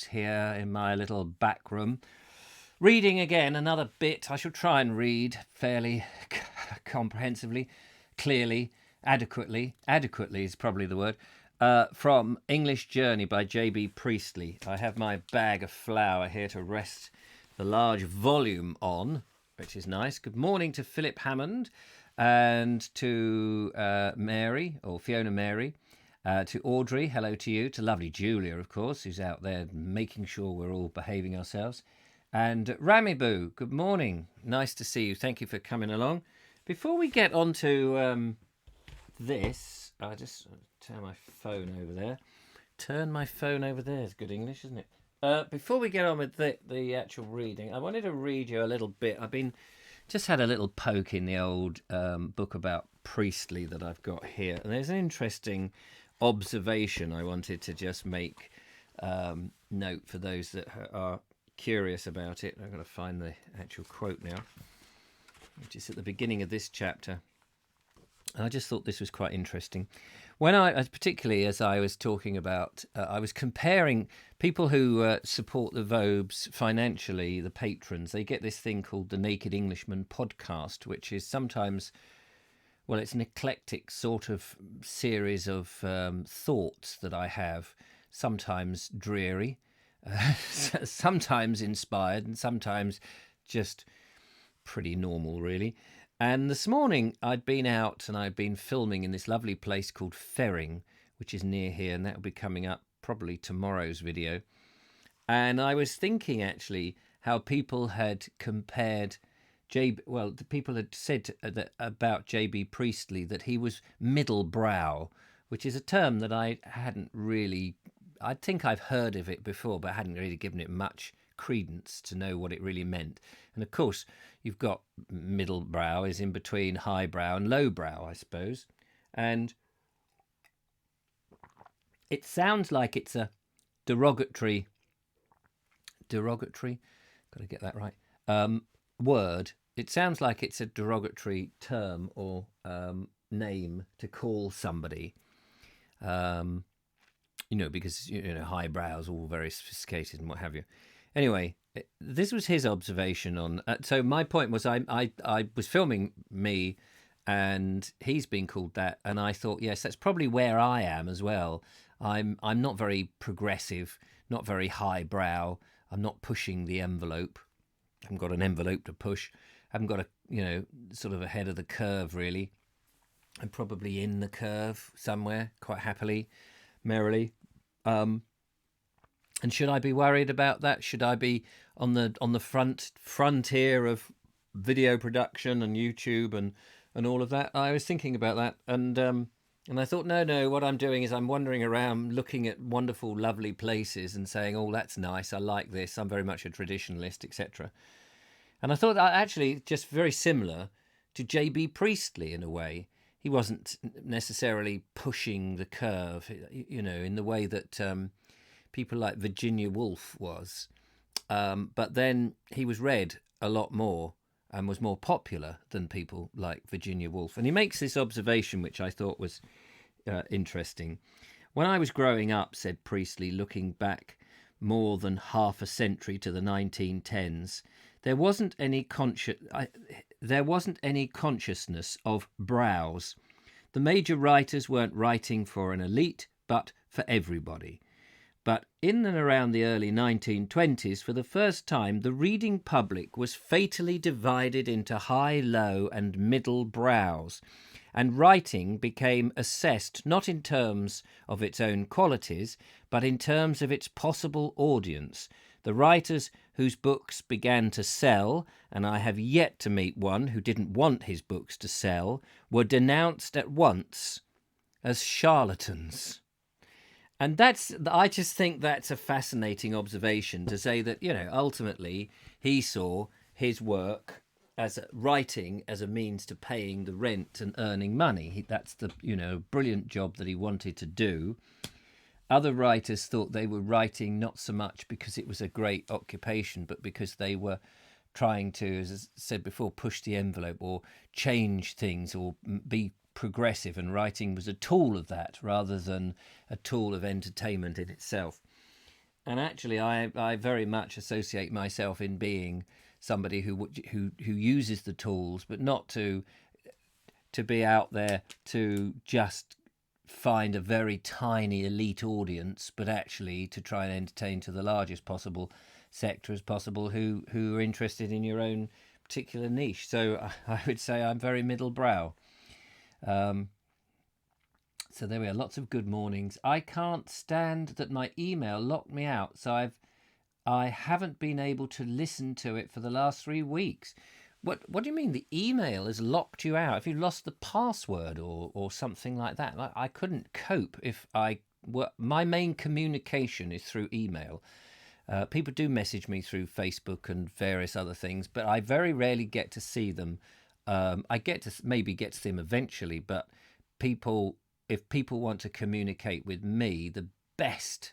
here in my little back room, reading again another bit. I shall try and read fairly comprehensively, clearly, adequately. Adequately is probably the word. From English Journey by J.B. Priestley. I have my bag of flour here to rest the large volume on, which is nice. Good morning to Philip Hammond and to Mary, or Fiona Mary. To Audrey, hello to you. To lovely Julia, of course, who's out there making sure we're all behaving ourselves. And Ramiboo, good morning. Nice to see you. Thank you for coming along. Before we get on to this, I'll just turn my phone over there. Turn my phone over there is good English, isn't it? Before we get on with the actual reading, I wanted to read you a little bit. Just had a little poke in the old book about Priestley that I've got here. And there's an interesting observation I wanted to just make note for those that are curious about it. I'm going to find the actual quote now, which is at the beginning of this chapter. I just thought this was quite interesting. Particularly as I was talking about, I was comparing people who support the Vobes financially, the patrons. They get this thing called the Naked Englishman podcast, which is sometimes, well, it's an eclectic sort of series of thoughts that I have, sometimes dreary, sometimes inspired, and sometimes just pretty normal, really. And this morning I'd been out and I'd been filming in this lovely place called Ferring, which is near here, and that will be coming up probably tomorrow's video. And I was thinking actually how people had compared the people had said that about J.B. Priestley that he was middlebrow, which is a term that I think I've heard of it before, but I hadn't really given it much credence to know what it really meant. And of course, you've got middlebrow is in between highbrow and lowbrow, I suppose. And it sounds like it's a derogatory, got to get that right, word. It sounds like it's a derogatory term or name to call somebody, because, highbrow's all very sophisticated and what have you. Anyway, this was his observation on. So my point was, I was filming me, and he's been called that, and I thought, yes, that's probably where I am as well. I'm not very progressive, not very highbrow. I'm not pushing the envelope. I haven't got an envelope to push. I haven't got a sort of ahead of the curve really. I'm probably in the curve somewhere, quite happily, merrily. And should I be worried about that? Should I be on the frontier of video production and YouTube and all of that? I was thinking about that, and I thought, no. What I'm doing is I'm wandering around, looking at wonderful, lovely places, and saying, "Oh, that's nice. I like this. I'm very much a traditionalist, etc." And I thought that actually just very similar to J.B. Priestley in a way. He wasn't necessarily pushing the curve, in the way that people like Virginia Woolf was. But then he was read a lot more and was more popular than people like Virginia Woolf. And he makes this observation, which I thought was interesting. When I was growing up, said Priestley, looking back more than half a century to the 1910s, there wasn't any consciousness of brows. The major writers weren't writing for an elite, but for everybody. But in and around the early 1920s, for the first time, the reading public was fatally divided into high, low, and middle brows, and writing became assessed not in terms of its own qualities, but in terms of its possible audience. The writers whose books began to sell, and I have yet to meet one who didn't want his books to sell, were denounced at once as charlatans. And I just think that's a fascinating observation, to say that, ultimately he saw his work as writing as a means to paying the rent and earning money. That's the, brilliant job that he wanted to do. Other writers thought they were writing not so much because it was a great occupation, but because they were trying to, as I said before, push the envelope or change things or be progressive, and writing was a tool of that rather than a tool of entertainment in itself. And actually, I very much associate myself in being somebody who uses the tools, but not to be out there to just find a very tiny elite audience, but actually to try and entertain to the largest possible sector as possible who are interested in your own particular niche. So I would say I'm very middlebrow. So there we are, lots of good mornings. I can't stand that my email locked me out, so I haven't been able to listen to it for the last 3 weeks. What do you mean the email has locked you out? If you lost the password or something like that? I couldn't cope if my main communication is through email. People do message me through Facebook and various other things, but I very rarely get to see them. I maybe get to see them eventually, but if people want to communicate with me, the best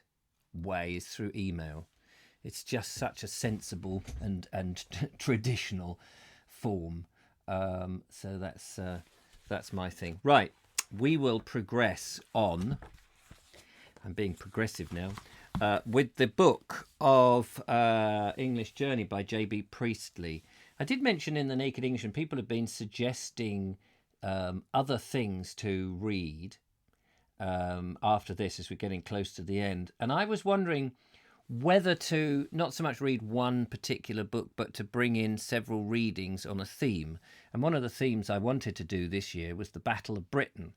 way is through email. It's just such a sensible and traditional form. So that's my thing. Right, we will progress on. I'm being progressive now. With the book of English Journey by J.B. Priestley. I did mention in the Naked Englishman, people have been suggesting other things to read after this as we're getting close to the end. And I was wondering whether to not so much read one particular book, but to bring in several readings on a theme. And one of the themes I wanted to do this year was the Battle of Britain.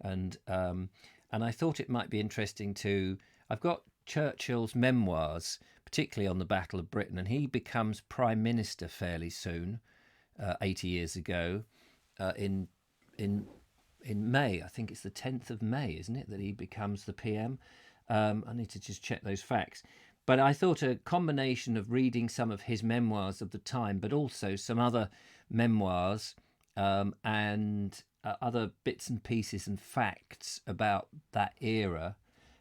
And I thought it might be interesting I've got Churchill's memoirs, particularly on the Battle of Britain, and he becomes Prime Minister fairly soon, 80 years ago, in May. I think it's the 10th of May, isn't it, that he becomes the PM? I need to just check those facts. But I thought a combination of reading some of his memoirs of the time, but also some other memoirs and other bits and pieces and facts about that era.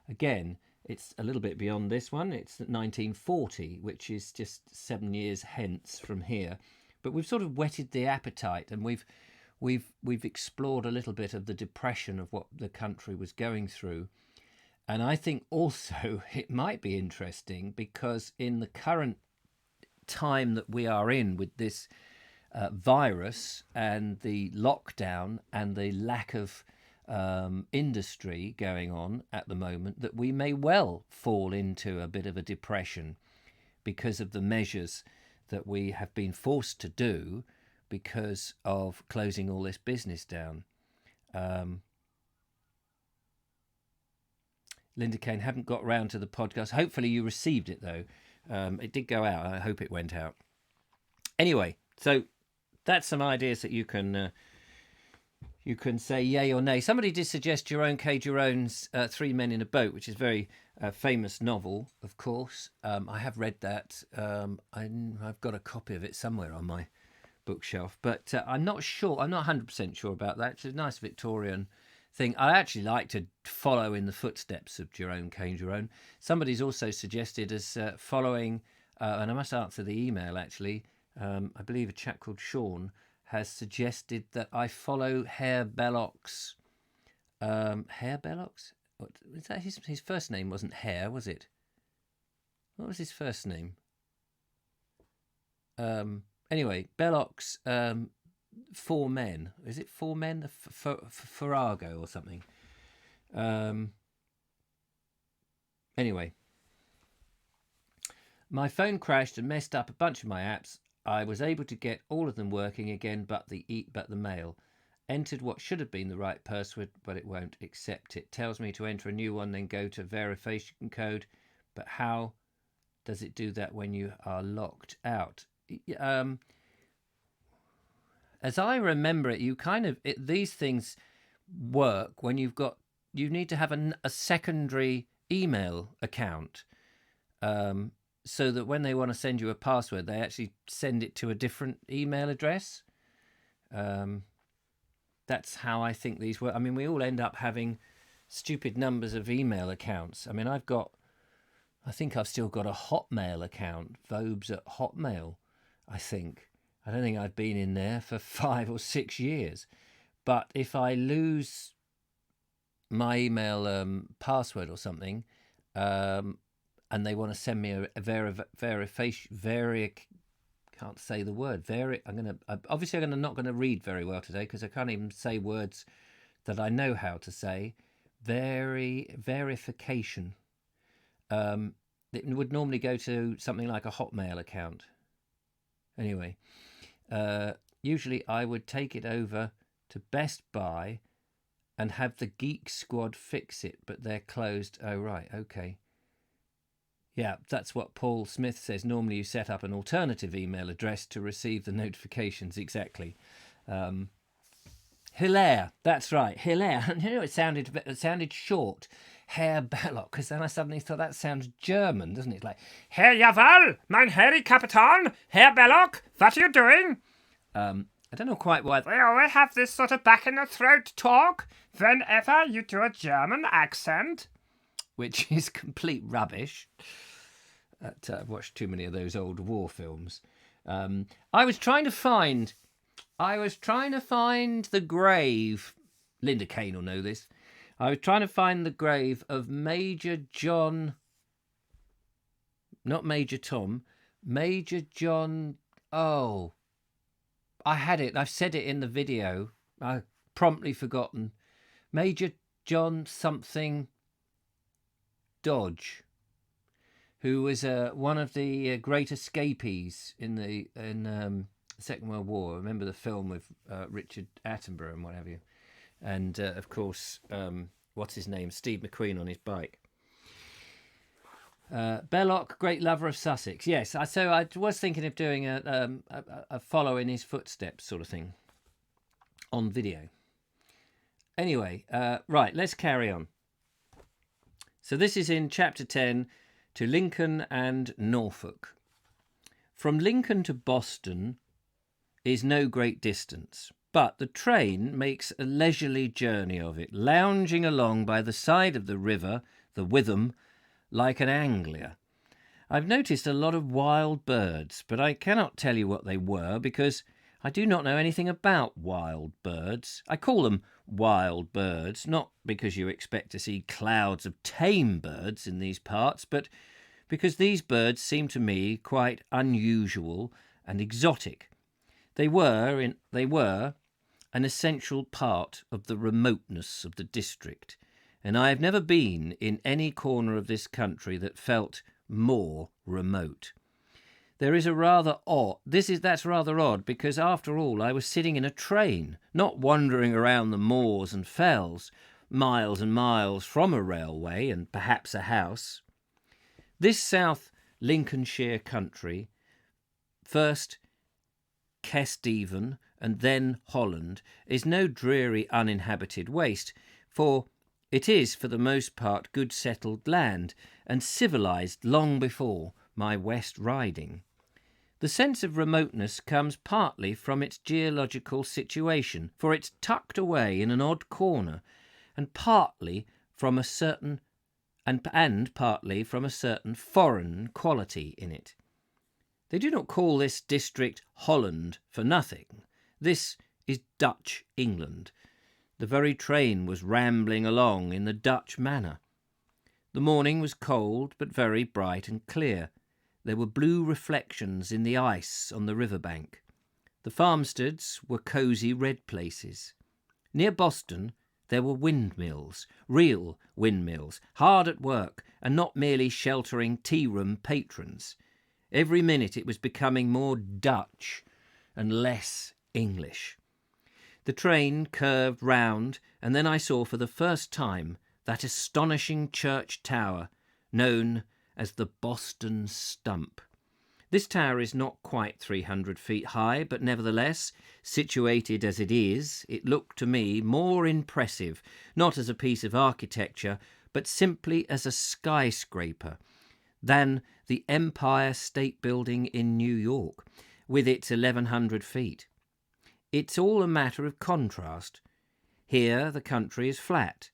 Again, it's a little bit beyond this one. It's 1940, which is just 7 years hence from here. But we've sort of whetted the appetite, and we've explored a little bit of the depression of what the country was going through. And I think also it might be interesting because in the current time that we are in with this virus and the lockdown and the lack of industry going on at the moment, that we may well fall into a bit of a depression because of the measures that we have been forced to do because of closing all this business down. Linda Kane, haven't got round to the podcast. Hopefully you received it, though. It did go out. I hope it went out. Anyway, so that's some ideas that you can say yay or nay. Somebody did suggest Jerome K. Jerome's Three Men in a Boat, which is a very famous novel, of course. I have read that. I've got a copy of it somewhere on my bookshelf, but I'm not sure. I'm not 100% sure about that. It's a nice Victorian thing. I actually like to follow in the footsteps of Jerome K. Jerome. Somebody's also suggested as following, and I must answer the email actually. I believe a chap called Sean has suggested that I follow Hare Belloc's. Hare Belloc's? What is that? His first name wasn't Hare, was it? What was his first name? Anyway, Belloc's Four Men. Is it Four Men? Farrago or something. Anyway, my phone crashed and messed up a bunch of my apps. I was able to get all of them working again, but the mail. Entered what should have been the right password, but it won't accept it. Tells me to enter a new one, then go to verification code. But how does it do that when you are locked out? As I remember it, these things work when you need to have a secondary email account. So that when they want to send you a password, they actually send it to a different email address. That's how I think these work. I mean, we all end up having stupid numbers of email accounts. I mean, I think I've still got a Hotmail account, Vobes at Hotmail, I think. I don't think I've been in there for 5 or 6 years. But if I lose my email password or something, and they want to send me a verification. Can't say the word. Obviously I'm not going to read very well today because I can't even say words that I know how to say. Verification. It would normally go to something like a Hotmail account. Anyway, usually I would take it over to Best Buy and have the Geek Squad fix it, but they're closed. Oh, right, okay. Yeah, that's what Paul Smith says. Normally you set up an alternative email address to receive the notifications. Exactly. Hilaire, that's right, Hilaire. You know, it sounded short. Herr Belloc, because then I suddenly thought that sounds German, doesn't it? Like, Herr Jawohl, mein Herr Kapitän, Herr Belloc, what are you doing? I don't know quite why. We always have this sort of back-in-the-throat talk whenever you do a German accent. Which is complete rubbish. I've watched too many of those old war films. I was trying to find the grave. Linda Kane will know this. I was trying to find the grave of Major John. Not Major Tom. Major John. Oh, I had it. I've said it in the video. I've promptly forgotten. Major John something Dodge, who was one of the great escapees in the Second World War. Remember the film with Richard Attenborough and what have you, and of course, what's his name? Steve McQueen on his bike. Belloc, great lover of Sussex. Yes, so I was thinking of doing a follow in his footsteps sort of thing on video. Anyway, right, let's carry on. So this is in chapter 10, to Lincoln and Norfolk. From Lincoln to Boston is no great distance, but the train makes a leisurely journey of it, lounging along by the side of the river, the Witham, like an angler. I've noticed a lot of wild birds, but I cannot tell you what they were because I do not know anything about wild birds. I call them wild birds, not because you expect to see clouds of tame birds in these parts, but because these birds seem to me quite unusual and exotic. They were an essential part of the remoteness of the district, and I have never been in any corner of this country that felt more remote. That's rather odd because after all I was sitting in a train, not wandering around the moors and fells, miles and miles from a railway and perhaps a house. This South Lincolnshire country, first Kesteven and then Holland, is no dreary uninhabited waste, for it is for the most part good settled land and civilised long before my West Riding. The sense of remoteness comes partly from its geological situation, for it's tucked away in an odd corner, and partly from a certain foreign quality in it. They do not call this district Holland for nothing. This is Dutch England. The very train was rambling along in the Dutch manner. The morning was cold, but very bright and clear. There were blue reflections in the ice on the river bank. The farmsteads were cosy red places. Near Boston there were windmills, real windmills, hard at work and not merely sheltering tea-room patrons. Every minute it was becoming more Dutch and less English. The train curved round, and then I saw for the first time that astonishing church tower known as the Boston Stump. This tower is not quite 300 feet high, but nevertheless, situated as it is, it looked to me more impressive, not as a piece of architecture, but simply as a skyscraper, than the Empire State Building in New York, with its 1,100 feet. It's all a matter of contrast. Here the country is flat.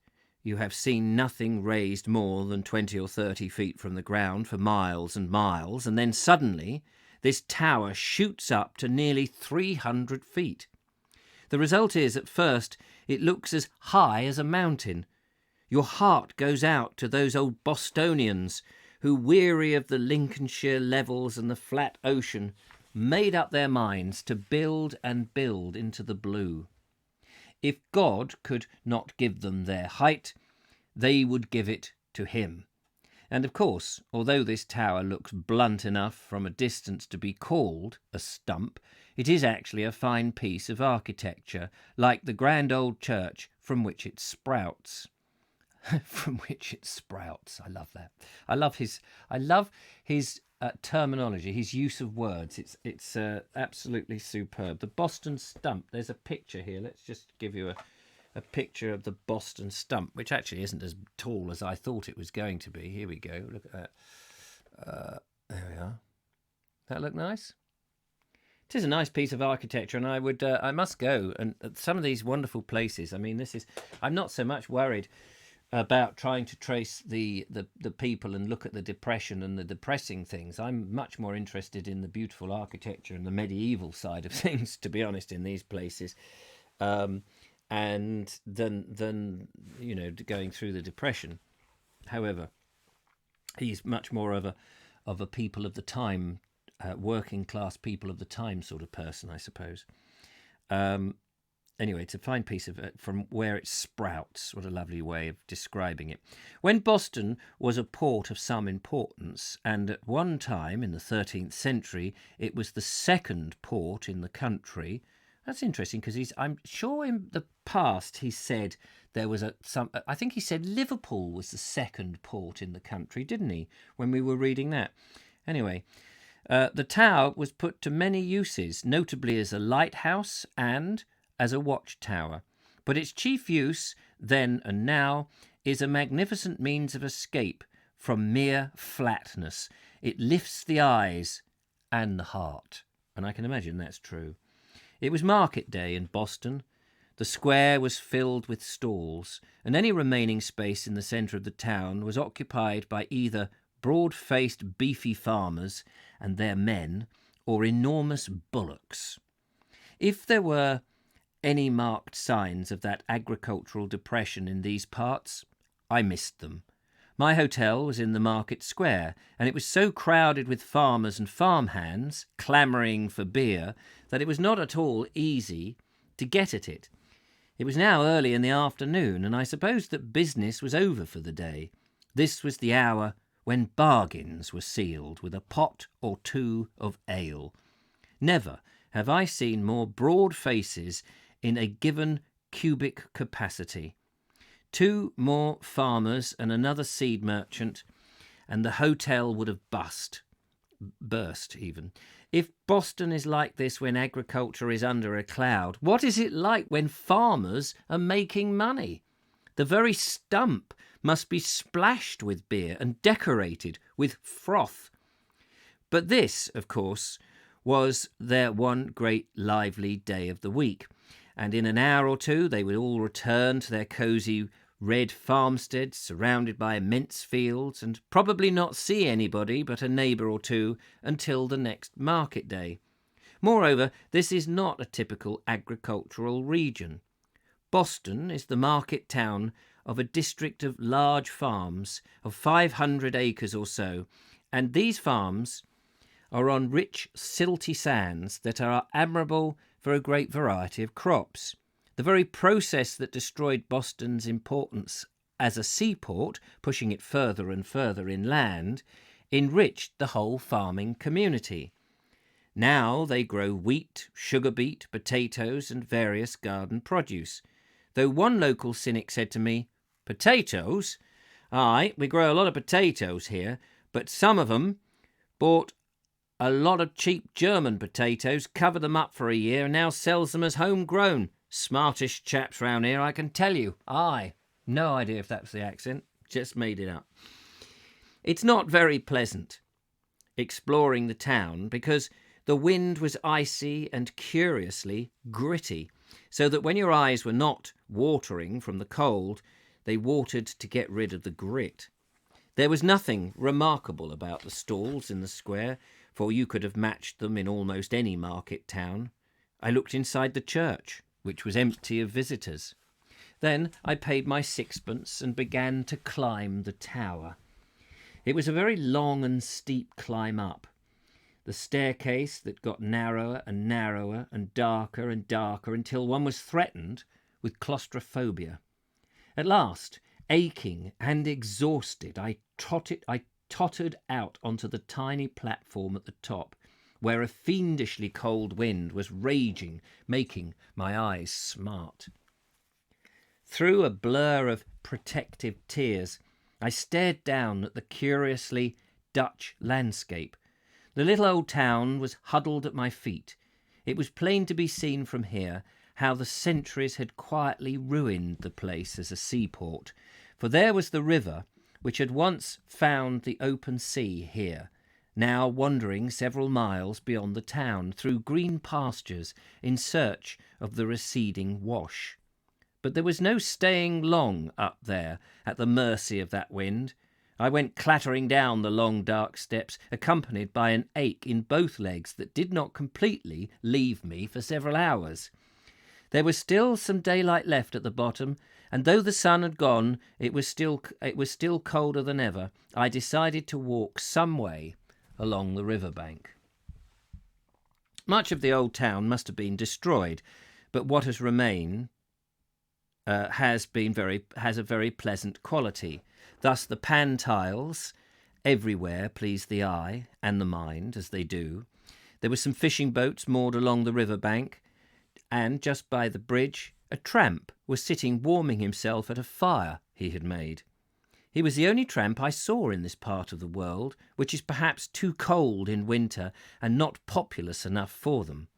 You have seen nothing raised more than 20 or 30 feet from the ground for miles and miles, and then suddenly this tower shoots up to nearly 300 feet. The result is, at first, it looks as high as a mountain. Your heart goes out to those old Bostonians who, weary of the Lincolnshire levels and the flat ocean, made up their minds to build and build into the blue. If God could not give them their height, they would give it to him. And of course, although this tower looks blunt enough from a distance to be called a stump, it is actually a fine piece of architecture, like the grand old church from which it sprouts. From which it sprouts. I love that. I love his terminology, his use of words. It's absolutely superb. The Boston stump. There's a picture here. Let's just give you a picture of the Boston stump, which actually isn't as tall as I thought it was going to be. Here we go. Look at that. There we are. That look nice? It is a nice piece of architecture, and I must go. And some of these wonderful places. I mean, I'm not so much worried about trying to trace the people and look at the depression and the depressing things. I'm much more interested in the beautiful architecture and the medieval side of things, to be honest, in these places, and than going through the depression. However, he's much more of a people of the time, working class people of the time sort of person, I suppose. Anyway, it's a fine piece of it from where it sprouts. What a lovely way of describing it. When Boston was a port of some importance, and at one time in the 13th century, it was the second port in the country. That's interesting because I'm sure in the past he said there was I think he said Liverpool was the second port in the country, didn't he, when we were reading that? Anyway, the tower was put to many uses, notably as a lighthouse and as a watchtower, but its chief use then and now is a magnificent means of escape from mere flatness. It lifts the eyes and the heart, and I can imagine that's true. It was market day in Boston. The square was filled with stalls, and any remaining space in the centre of the town was occupied by either broad-faced beefy farmers and their men or enormous bullocks. If there were any marked signs of that agricultural depression in these parts, I missed them. My hotel was in the market square, and it was so crowded with farmers and farmhands clamouring for beer that it was not at all easy to get at it. It was now early in the afternoon, and I supposed that business was over for the day. This was the hour when bargains were sealed with a pot or two of ale. Never have I seen more broad faces in a given cubic capacity. 2 more farmers and another seed merchant, and the hotel would have burst even. If Boston is like this when agriculture is under a cloud, what is it like when farmers are making money? The very stump must be splashed with beer and decorated with froth. But this, of course, was their one great lively day of the week, and in an hour or two they would all return to their cosy red farmsteads surrounded by immense fields, and probably not see anybody but a neighbour or two until the next market day. Moreover, this is not a typical agricultural region. Boston is the market town of a district of large farms of 500 acres or so, and these farms are on rich silty sands that are admirable for a great variety of crops. The very process that destroyed Boston's importance as a seaport, pushing it further and further inland, enriched the whole farming community. Now they grow wheat, sugar beet, potatoes, and various garden produce. Though one local cynic said to me, "Potatoes? Aye, we grow a lot of potatoes here, but some of them bought a lot of cheap German potatoes, covered them up for a year, and now sells them as homegrown. Smartish chaps round here, I can tell you." Aye, no idea if that's the accent, just made it up. It's not very pleasant exploring the town because the wind was icy and curiously gritty, so that when your eyes were not watering from the cold, they watered to get rid of the grit. There was nothing remarkable about the stalls in the square, for you could have matched them in almost any market town. I looked inside the church, which was empty of visitors. Then I paid my 6pence and began to climb the tower. It was a very long and steep climb up. The staircase that got narrower and narrower and darker until one was threatened with claustrophobia. At last, aching and exhausted, I tottered out onto the tiny platform at the top, where a fiendishly cold wind was raging, making my eyes smart. Through a blur of protective tears, I stared down at the curiously Dutch landscape. The little old town was huddled at my feet. It was plain to be seen from here how the centuries had quietly ruined the place as a seaport, for there was the river, which had once found the open sea here, now wandering several miles beyond the town through green pastures in search of the receding wash. But there was no staying long up there at the mercy of that wind. I went clattering down the long dark steps, accompanied by an ache in both legs that did not completely leave me for several hours. There was still some daylight left at the bottom, and though the sun had gone, it was still colder than ever. I decided to walk some way along the river bank. Much of the old town must have been destroyed, but what has remained has a very pleasant quality. Thus the pan tiles everywhere please the eye and the mind, as they do. There were some fishing boats moored along the river bank, and just by the bridge a tramp was sitting warming himself at a fire he had made. He was the only tramp I saw in this part of the world, which is perhaps too cold in winter and not populous enough for them.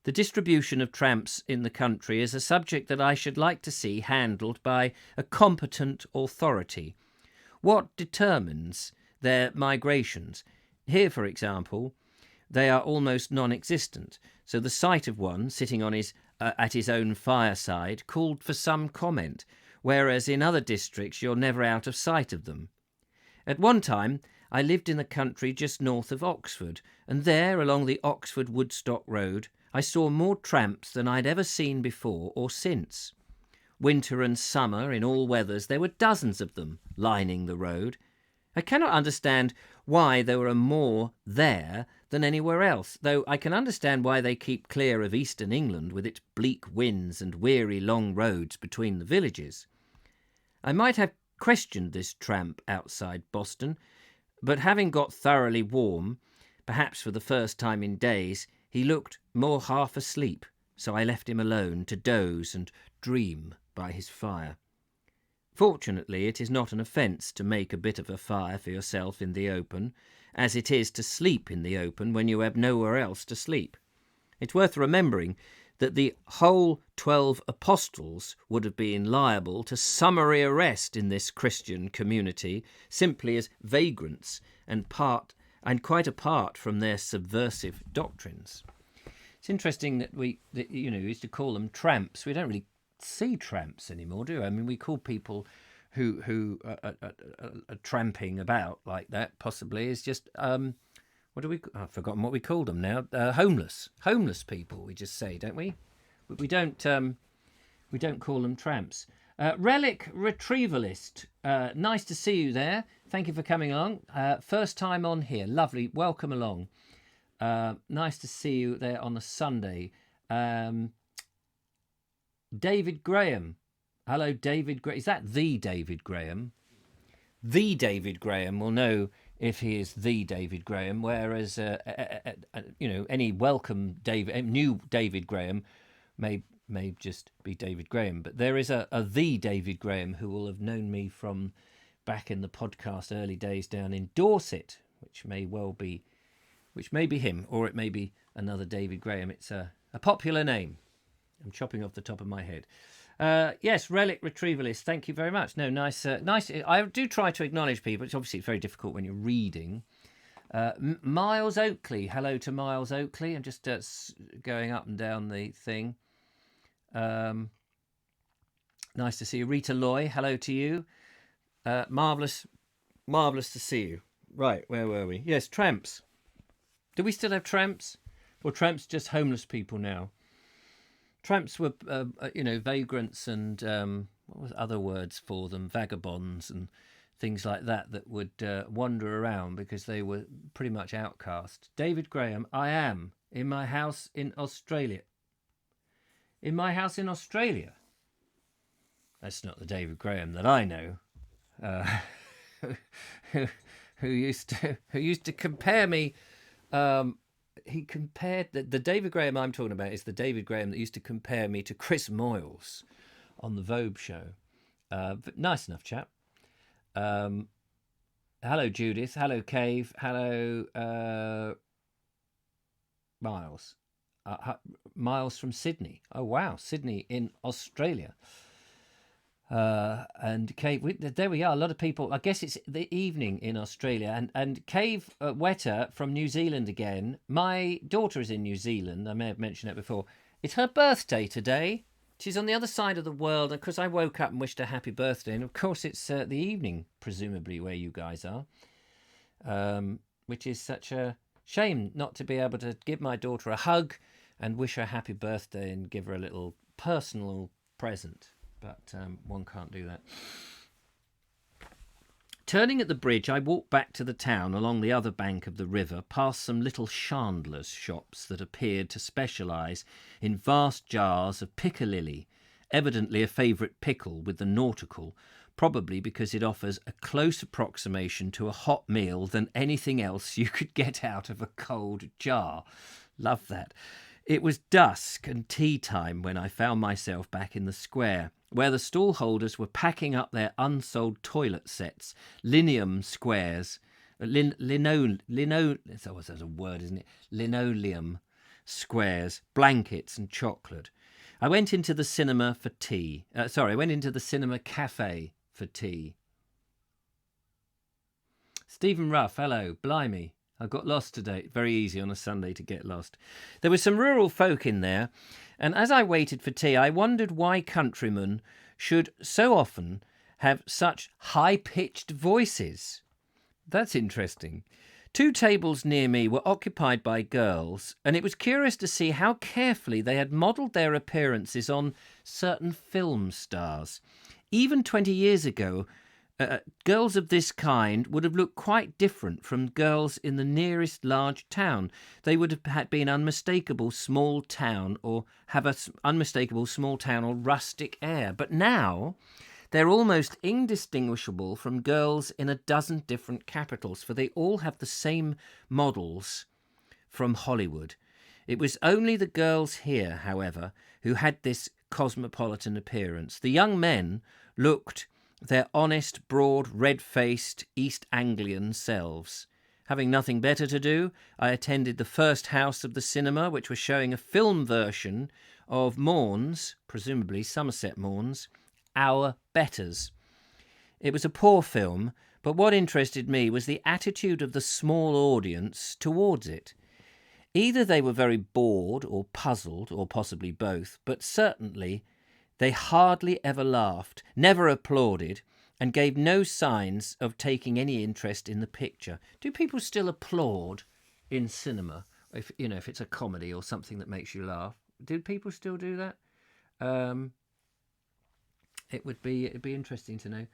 The distribution of tramps in the country is a subject that I should like to see handled by a competent authority. What determines their migrations? Here, for example, they are almost non-existent, so the sight of one sitting on at his own fireside called for some comment, whereas in other districts you're never out of sight of them. At one time I lived in the country just north of Oxford, and there, along the Oxford-Woodstock Road, I saw more tramps than I'd ever seen before or since. Winter and summer, in all weathers, there were dozens of them lining the road. I cannot understand why there are more there than anywhere else, though I can understand why they keep clear of eastern England with its bleak winds and weary long roads between the villages. I might have questioned this tramp outside Boston, but having got thoroughly warm, perhaps for the first time in days, he looked more half asleep, so I left him alone to doze and dream by his fire. Fortunately, it is not an offence to make a bit of a fire for yourself in the open, as it is to sleep in the open when you have nowhere else to sleep. It's worth remembering that the whole 12 apostles would have been liable to summary arrest in this Christian community simply as vagrants and quite apart from their subversive doctrines. It's interesting that we used to call them tramps. We don't really see tramps anymore, do we? I mean, we call people who are tramping about like that possibly is just I've forgotten what we called them now. Homeless people. We just say, don't we? But we don't call them tramps. Relic Retrievalist. Nice to see you there. Thank you for coming along. First time on here. Lovely. Welcome along. Nice to see you there on a Sunday. David Graham. Hello, David Graham. Is that the David Graham? The David Graham will know if he is the David Graham, whereas any welcome new David Graham may just be David Graham. But there is a the David Graham who will have known me from back in the podcast early days down in Dorset, which may be him, or it may be another David Graham. It's a popular name. I'm chopping off the top of my head. Yes, Relic Retrievalist, thank you very much. No, nice. I do try to acknowledge people. It's obviously very difficult when you're reading. Miles Oakley, hello to Miles Oakley. I'm just going up and down the thing. Nice to see you. Rita Loy, hello to you. Marvellous to see you. Right, where were we? Yes, tramps. Do we still have tramps? Or tramps just homeless people now? Tramps were, vagrants and what was other words for them? Vagabonds and things like that would wander around because they were pretty much outcast. David Graham, I am in my house in Australia. In my house in Australia. That's not the David Graham that I know. Who used to compare me. He compared the David Graham I'm talking about is the David Graham that used to compare me to Chris Moyles on the Vogue show. But nice enough chap. Hello Judith. Hello Cave. Hello Miles. Miles from Sydney. Oh wow, Sydney in Australia. And Cave, there we are. A lot of people. I guess it's the evening in Australia. And Cave Wetter from New Zealand again. My daughter is in New Zealand. I may have mentioned it before. It's her birthday today. She's on the other side of the world. And because I woke up and wished her happy birthday. And of course, it's the evening, presumably, where you guys are. Which is such a shame not to be able to give my daughter a hug and wish her happy birthday and give her a little personal present. But one can't do that. Turning at the bridge, I walked back to the town along the other bank of the river, past some little chandlers' shops that appeared to specialise in vast jars of piccalilli, evidently a favourite pickle with the nautical, probably because it offers a close approximation to a hot meal than anything else you could get out of a cold jar. Love that. It was dusk and tea time when I found myself back in the square, where the stall holders were packing up their unsold toilet sets, linoleum squares, linoleum squares, blankets and chocolate. I went into the cinema for tea. I went into the cinema cafe for tea. Stephen Ruff, hello, blimey. I got lost today. Very easy on a Sunday to get lost. There were some rural folk in there, and as I waited for tea, I wondered why countrymen should so often have such high-pitched voices. That's interesting. 2 tables near me were occupied by girls, and it was curious to see how carefully they had modelled their appearances on certain film stars. Even 20 years ago, girls of this kind would have looked quite different from girls in the nearest large town. They would have been unmistakable small town or have an unmistakable small town or rustic air. But now they're almost indistinguishable from girls in a dozen different capitals, for they all have the same models from Hollywood. It was only the girls here, however, who had this cosmopolitan appearance. The young men looked their honest, broad, red-faced East Anglian selves. Having nothing better to do, I attended the first house of the cinema, which was showing a film version of Maugham's, presumably Somerset Maugham's, Our Betters. It was a poor film, but what interested me was the attitude of the small audience towards it. Either they were very bored or puzzled, or possibly both, but certainly they hardly ever laughed, never applauded, and gave no signs of taking any interest in the picture. Do people still applaud in cinema? If it's a comedy or something that makes you laugh, do people still do that? It'd be interesting to know.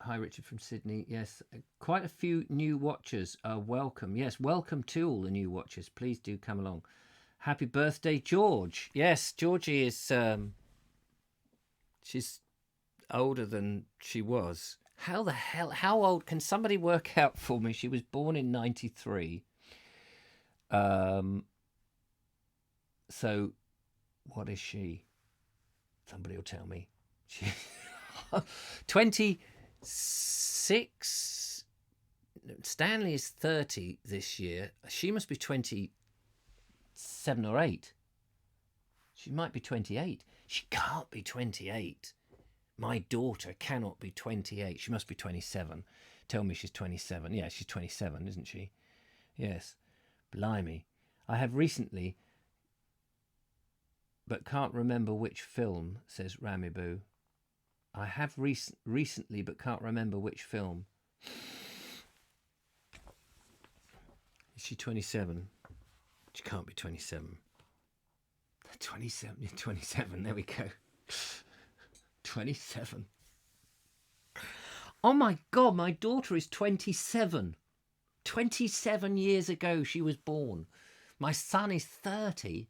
Hi, Richard from Sydney. Yes, quite a few new watchers are welcome. Yes, welcome to all the new watchers. Please do come along. Happy birthday, George. Yes, Georgie is, she's older than she was. How old can somebody work out for me? She was born in 93. So what is she? Somebody will tell me. She 26. Stanley is 30 this year. She must be 27 or 8. She might be 28. She can't be 28. My daughter cannot be 28. She must be 27. Tell me she's 27. Yeah, she's 27, isn't she? Yes. Blimey. I have recently, but can't remember which film, says Ramiboo. I have recently, but can't remember which film. Is she 27? She can't be 27. 27, there we go. 27. Oh my God, my daughter is 27. 27 years ago she was born. My son is 30.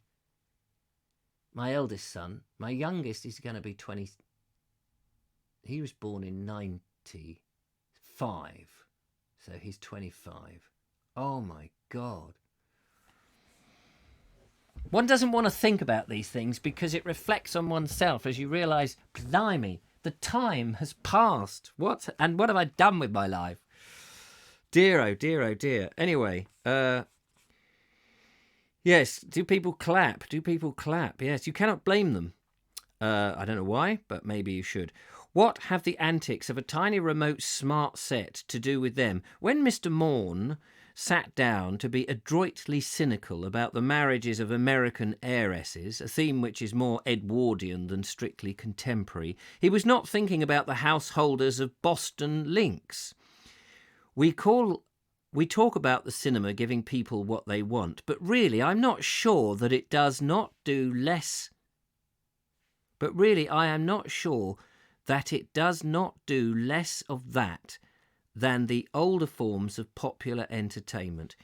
My eldest son. My youngest is going to be 20. He was born in 95. So he's 25. Oh my God. One doesn't want to think about these things because it reflects on oneself as you realise, blimey, the time has passed. What have I done with my life? Dear, oh dear, oh dear. Anyway, yes, do people clap? Do people clap? Yes, you cannot blame them. I don't know why, but maybe you should. What have the antics of a tiny remote smart set to do with them? When Mr. Morn sat down to be adroitly cynical about the marriages of American heiresses, a theme which is more Edwardian than strictly contemporary, he was not thinking about the householders of Boston links. We talk about the cinema giving people what they want, but really I'm not sure that it does not do less. But really I am not sure that it does not do less of that than the older forms of popular entertainment.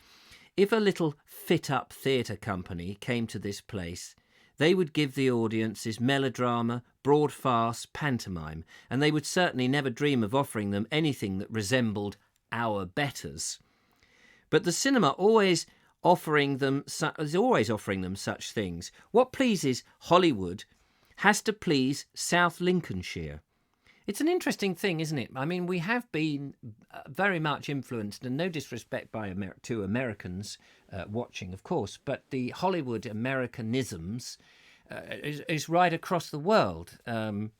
If a little fit-up theatre company came to this place, they would give the audiences melodrama, broad farce, pantomime, and they would certainly never dream of offering them anything that resembled our betters. But the cinema is always offering them such things. What pleases Hollywood has to please South Lincolnshire. It's an interesting thing, isn't it? I mean, we have been very much influenced, and no disrespect to Americans watching, of course, but the Hollywood Americanisms is right across the world. And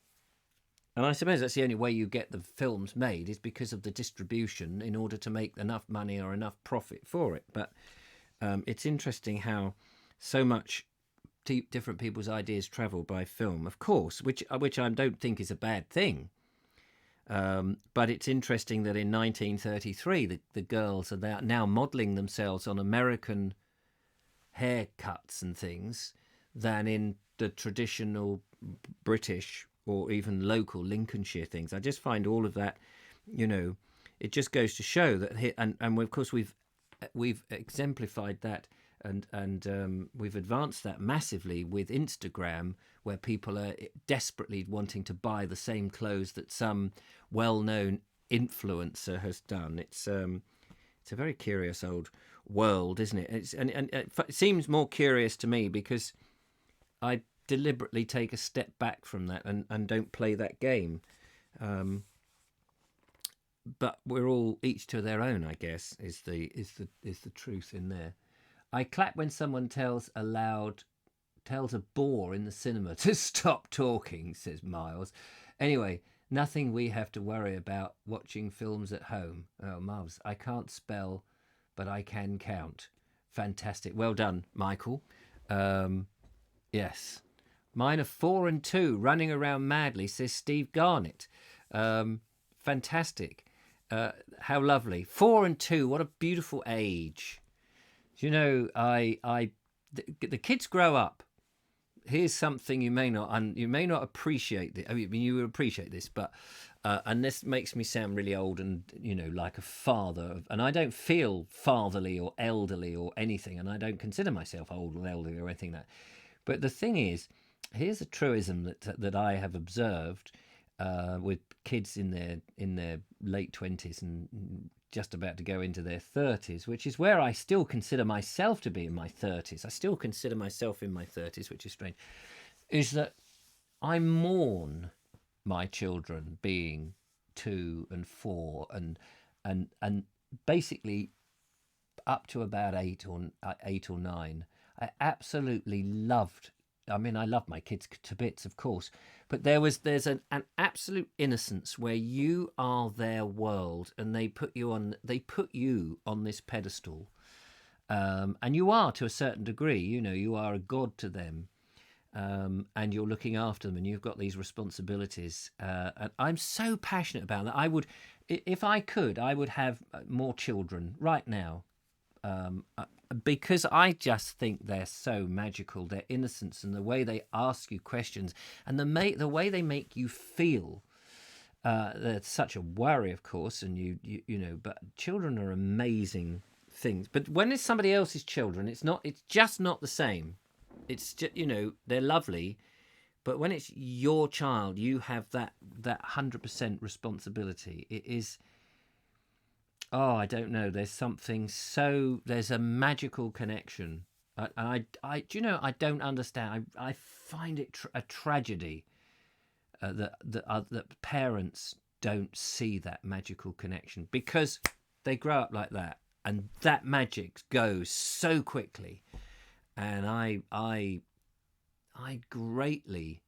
I suppose that's the only way you get the films made is because of the distribution in order to make enough money or enough profit for it. But it's interesting how so much different people's ideas travel by film, of course, which I don't think is a bad thing. But it's interesting that in 1933, the girls are now modelling themselves on American haircuts and things than in the traditional British or even local Lincolnshire things. I just find all of that, it just goes to show that, and of course we've exemplified that and we've advanced that massively with Instagram, where people are desperately wanting to buy the same clothes that some well-known influencer has done. It's a very curious old world, isn't it? It seems more curious to me because I deliberately take a step back from that and don't play that game. But we're all each to their own, I guess, is the truth in there. I clap when someone tells a bore in the cinema to stop talking, says Miles. Anyway, nothing we have to worry about watching films at home. Oh, Mavs, I can't spell, but I can count. Fantastic. Well done, Michael. Yes. Mine are 4 and 2, running around madly, says Steve Garnett. Fantastic. How lovely. 4 and 2, what a beautiful age. The kids grow up. Here's something you may not appreciate. I mean, you will appreciate this, but and this makes me sound really old and like a father. And I don't feel fatherly or elderly or anything, and I don't consider myself old or elderly or anything like that. But the thing is, here's a truism that I have observed with kids in their late 20s and just about to go into their 30s, which is where I still consider myself to be in my 30s. I still consider myself in my 30s, which is strange, is that I mourn my children being 2 and 4 and basically up to about 8 or 9. I absolutely loved. I mean, I love my kids to bits, of course, but there's an absolute innocence where you are their world, and they put you on this pedestal, and you are to a certain degree. You are a god to them, and you're looking after them, and you've got these responsibilities. And I'm so passionate about that. If I could, I would have more children right now. Because I just think they're so magical, their innocence and the way they ask you questions and the way they make you feel. That's such a worry, of course, and you know, but children are amazing things. But when it's somebody else's children, it's not. It's just not the same. It's just, you know, they're lovely, but when it's your child, you have that 100% responsibility. It is. Oh, I don't know. There's something so. There's a magical connection. Do you know? I don't understand. I find it a tragedy that parents don't see that magical connection, because they grow up like that, and that magic goes so quickly. And I greatly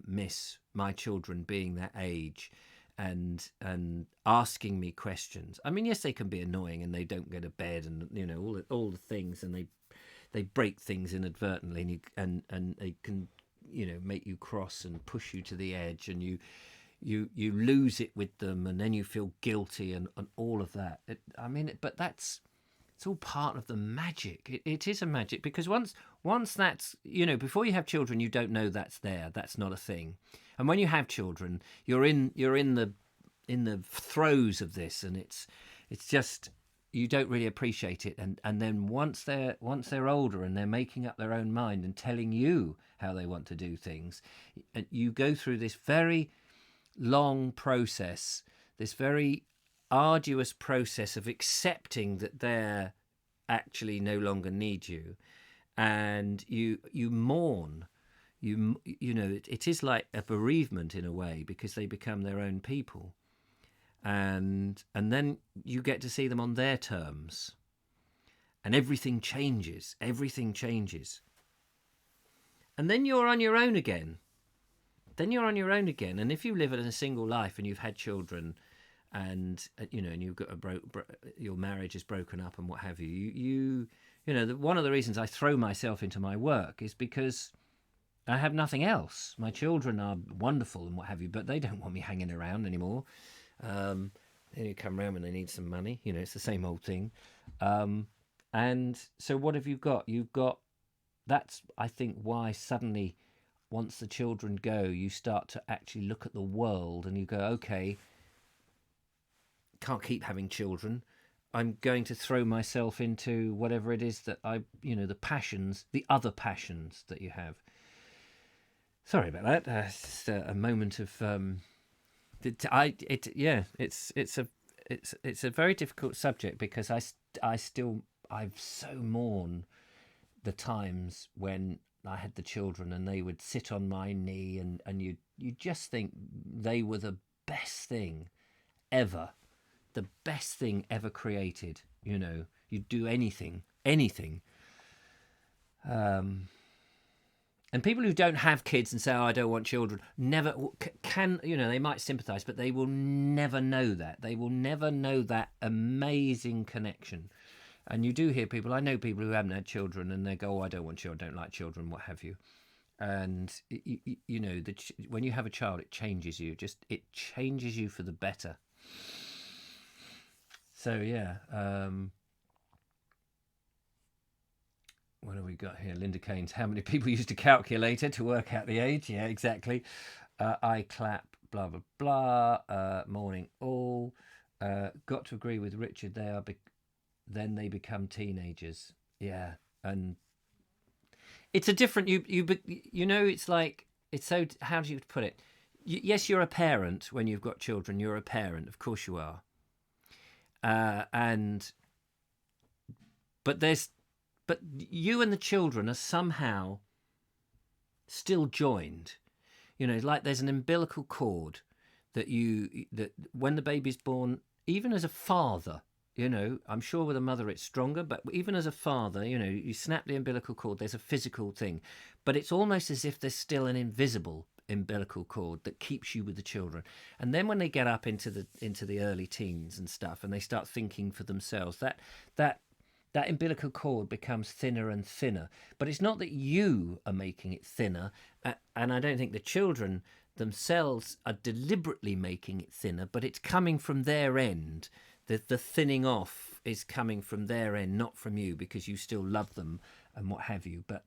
miss my children being that age, and asking me questions. I mean, yes, they can be annoying, and they don't go to bed, and you know, all the things, and they break things inadvertently, and they can, you know, make you cross and push you to the edge, and you lose it with them, and then you feel guilty, and all of that. But it's all part of the magic. It is a magic, because once that's, you know, before you have children, you don't know that's there. That's not a thing. And when you have children, you're in the throes of this, and it's just, you don't really appreciate it. And then once they're older and they're making up their own mind and telling you how they want to do things, you go through this very long process, this very arduous process of accepting that they're actually no longer need you, and you mourn. You know, it is like a bereavement in a way, because they become their own people, and then you get to see them on their terms, and everything changes, and then you're on your own again. And if you live in a single life and you've had children, and you know, and you've got your marriage is broken up and what have you, you know, one of the reasons I throw myself into my work is because I have nothing else. My children are wonderful and what have you, but they don't want me hanging around anymore. They come around when they need some money. You know, it's the same old thing. And so what have you got? You've got, that's, I think, why suddenly, once the children go, you start to actually look at the world, and you go, okay, can't keep having children. I'm going to throw myself into whatever it is that the passions, the other passions that you have. Sorry about that. It's just a moment of it's a very difficult subject, because I so mourn the times when I had the children and they would sit on my knee, and you just think they were the best thing ever. The best thing ever created. You know, you'd do anything. And people who don't have kids and say, "Oh, I don't want children," never can. You know, they might sympathise, but they will never know that. They will never know that amazing connection. And you do hear people. I know people who haven't had children, and they go, "Oh, I don't want children. I don't like children. What have you?" And you know, when you have a child, it changes you. It changes you for the better. So yeah, what have we got here? Linda Keynes. How many people used a calculator to work out the age? Yeah, exactly. I clap. Blah blah blah. Morning all. Got to agree with Richard. They are. Then they become teenagers. Yeah, and it's a different. You know, it's like, it's so. How do you put it? Yes, you're a parent when you've got children. You're a parent, of course you are. But you and the children are somehow still joined. You know, like there's an umbilical cord that when the baby's born, even as a father, you know, I'm sure with a mother it's stronger, but even as a father, you know, you snap the umbilical cord, there's a physical thing, but it's almost as if there's still an invisible umbilical cord that keeps you with the children. And then when they get up into the early teens and stuff, and they start thinking for themselves, that umbilical cord becomes thinner and thinner. But it's not that you are making it thinner, and I don't think the children themselves are deliberately making it thinner, but it's coming from their end. The thinning off is coming from their end, not from you, because you still love them and what have you. But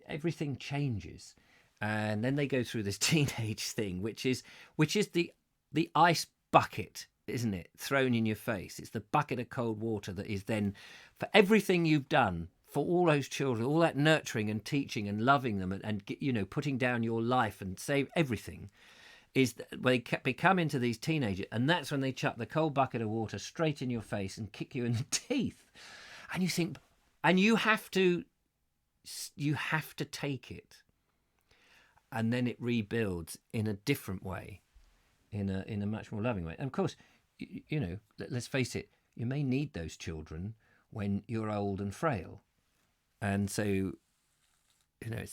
everything changes. And then they go through this teenage thing, which is the the ice bucket, isn't it, thrown in your face. It's the bucket of cold water that is then, for everything you've done, for all those children, all that nurturing and teaching and loving them and putting down your life and save everything, is they become into these teenagers, and that's when they chuck the cold bucket of water straight in your face and kick you in the teeth. And you think, and you have to take it, and then it rebuilds in a different way, in a much more loving way. And of course, let's face it, you may need those children when you're old and frail, and so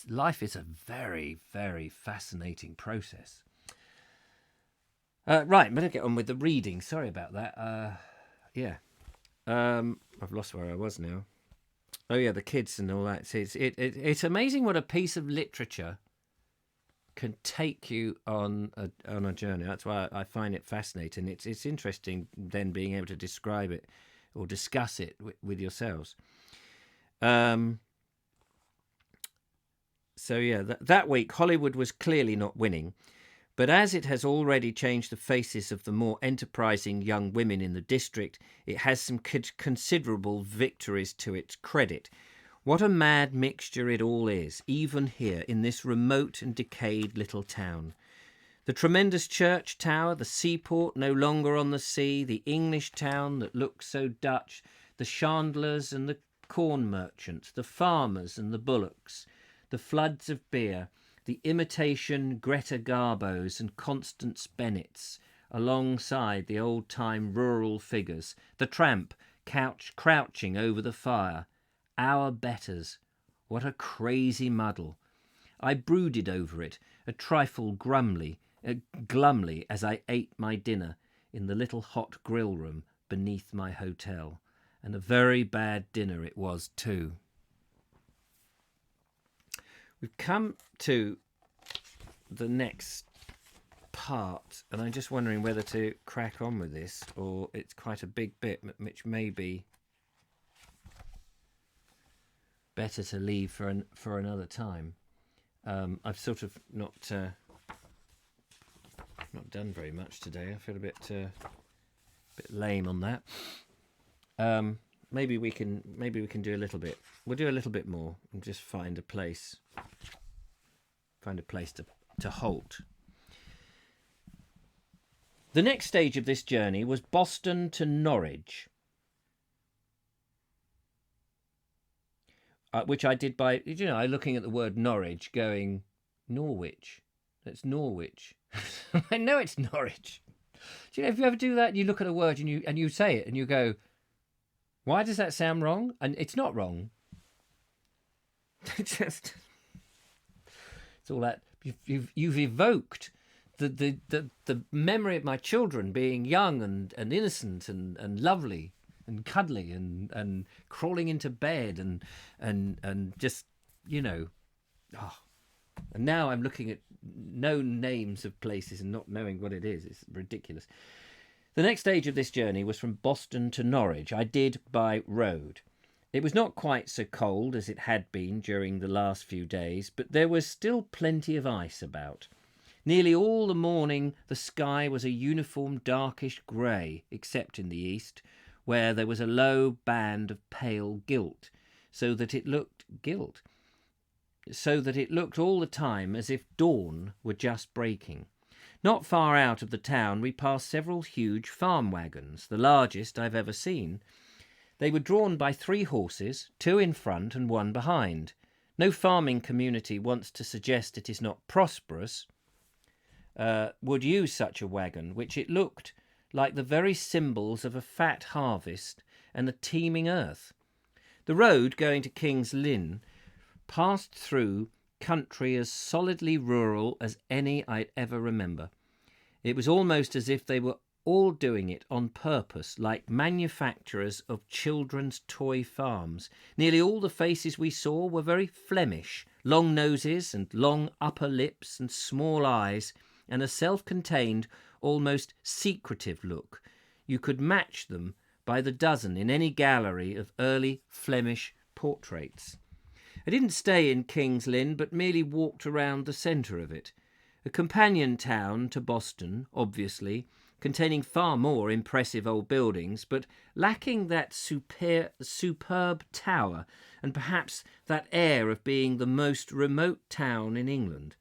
life is a very, very fascinating process. Right, I'm going to get on with the reading. Sorry about that. I've lost where I was now. Oh yeah, the kids and all that. It's amazing what a piece of literature can take you on a journey. That's why I find it fascinating. It's interesting then being able to describe it or discuss it with yourselves. So yeah, that week Hollywood was clearly not winning. But as it has already changed the faces of the more enterprising young women in the district, it has some considerable victories to its credit. What a mad mixture it all is, even here in this remote and decayed little town. The tremendous church tower, the seaport no longer on the sea, the English town that looks so Dutch, the chandlers and the corn merchants, the farmers and the bullocks, the floods of beer, the imitation Greta Garbos and Constance Bennets, alongside the old-time rural figures, the tramp crouching over the fire, our betters. What a crazy muddle. I brooded over it, a trifle glumly, as I ate my dinner in the little hot grill room beneath my hotel. And a very bad dinner it was too. We've come to the next part, and I'm just wondering whether to crack on with this, or it's quite a big bit, which may be better to leave for another time. I've sort of not done very much today. I feel a bit lame on that. Maybe we can do a little bit. We'll do a little bit more and just find a place to halt. The next stage of this journey was Boston to Norwich, which I did by looking at the word Norwich, going Norwich. That's Norwich. I know it's Norwich. Do you know if you ever do that? You look at a word and you say it and you go, why does that sound wrong? And it's not wrong. It's all that you've evoked the memory of my children being young and innocent and lovely and cuddly and crawling into bed and just and now I'm looking at known names of places and not knowing what it is. It's ridiculous. The next stage of this journey was from Boston to Norwich. I did by road. It was not quite so cold as it had been during the last few days, but there was still plenty of ice about. Nearly all the morning the sky was a uniform darkish grey, except in the east, where there was a low band of pale gilt, so that it looked all the time as if dawn were just breaking. Not far out of the town we passed several huge farm wagons, the largest I've ever seen. They were drawn by 3 horses, 2 in front and 1 behind. No farming community wants to suggest it is not prosperous, would use such a wagon, which it looked like the very symbols of a fat harvest and a teeming earth. The road going to King's Lynn passed through country as solidly rural as any I'd ever remember. It was almost as if they were all doing it on purpose, like manufacturers of children's toy farms. Nearly all the faces we saw were very Flemish, long noses and long upper lips and small eyes, and a self-contained, almost secretive look. You could match them by the dozen in any gallery of early Flemish portraits. I didn't stay in King's Lynn, but merely walked around the centre of it. a companion town to Boston, obviously, containing far more impressive old buildings, but lacking that superb tower and perhaps that air of being the most remote town in England.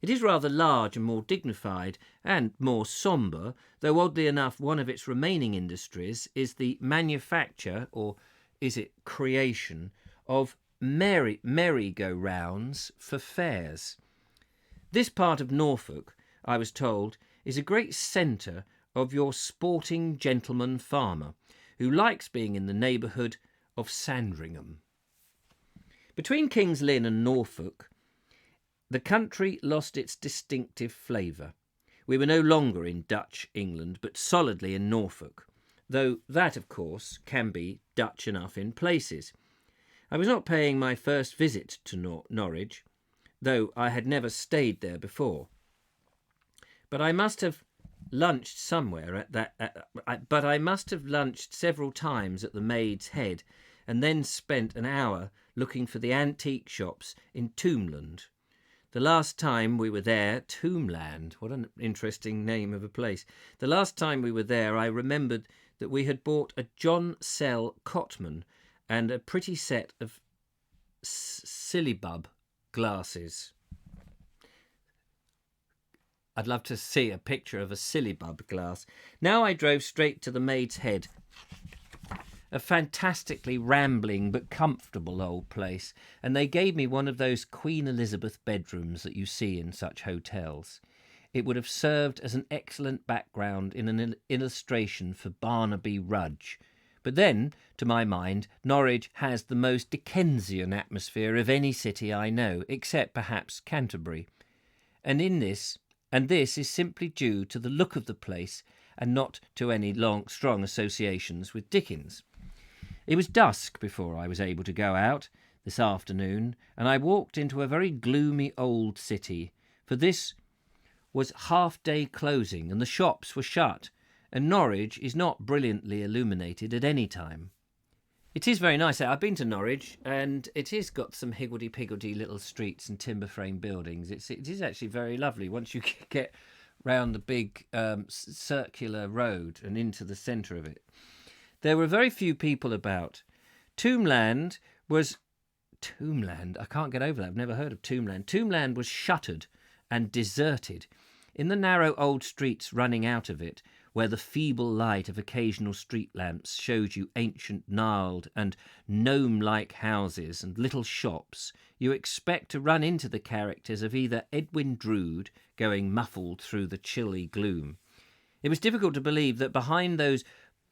It is rather large and more dignified and more sombre, though oddly enough one of its remaining industries is the manufacture, or is it creation, of merry-go-rounds for fairs. This part of Norfolk, I was told, is a great centre of your sporting gentleman farmer, who likes being in the neighbourhood of Sandringham. Between King's Lynn and Norfolk, the country lost its distinctive flavour. We were no longer in Dutch England, but solidly in Norfolk, though that, of course, can be Dutch enough in places. I was not paying my first visit to Norwich, though I had never stayed there before. But I must have lunched somewhere but I must have lunched several times at the Maid's Head, and then spent an hour looking for the antique shops in Tombland. The last time we were there, Tombland, what an interesting name of a place. The last time we were there, I remembered that we had bought a John Sell Cotman and a pretty set of Sillybub glasses. I'd love to see a picture of a Sillybub glass. Now I drove straight to the Maid's Head, a fantastically rambling but comfortable old place, and they gave me one of those Queen Elizabeth bedrooms that you see in such hotels. It would have served as an excellent background in an illustration for Barnaby Rudge. But then, to my mind, Norwich has the most Dickensian atmosphere of any city I know, except perhaps Canterbury. And this is simply due to the look of the place and not to any strong associations with Dickens. It was dusk before I was able to go out this afternoon, and I walked into a very gloomy old city, for this was half-day closing and the shops were shut, and Norwich is not brilliantly illuminated at any time. It is very nice. I've been to Norwich, and it has got some higgledy-piggledy little streets and timber-frame buildings. It is actually very lovely once you get round the big circular road and into the centre of it. There were very few people about. Tombland, I can't get over that. I've never heard of Tombland. Tombland was shuttered and deserted. In the narrow old streets running out of it, where the feeble light of occasional street lamps shows you ancient gnarled and gnome-like houses and little shops, you expect to run into the characters of either Edwin Drood going muffled through the chilly gloom. It was difficult to believe that behind those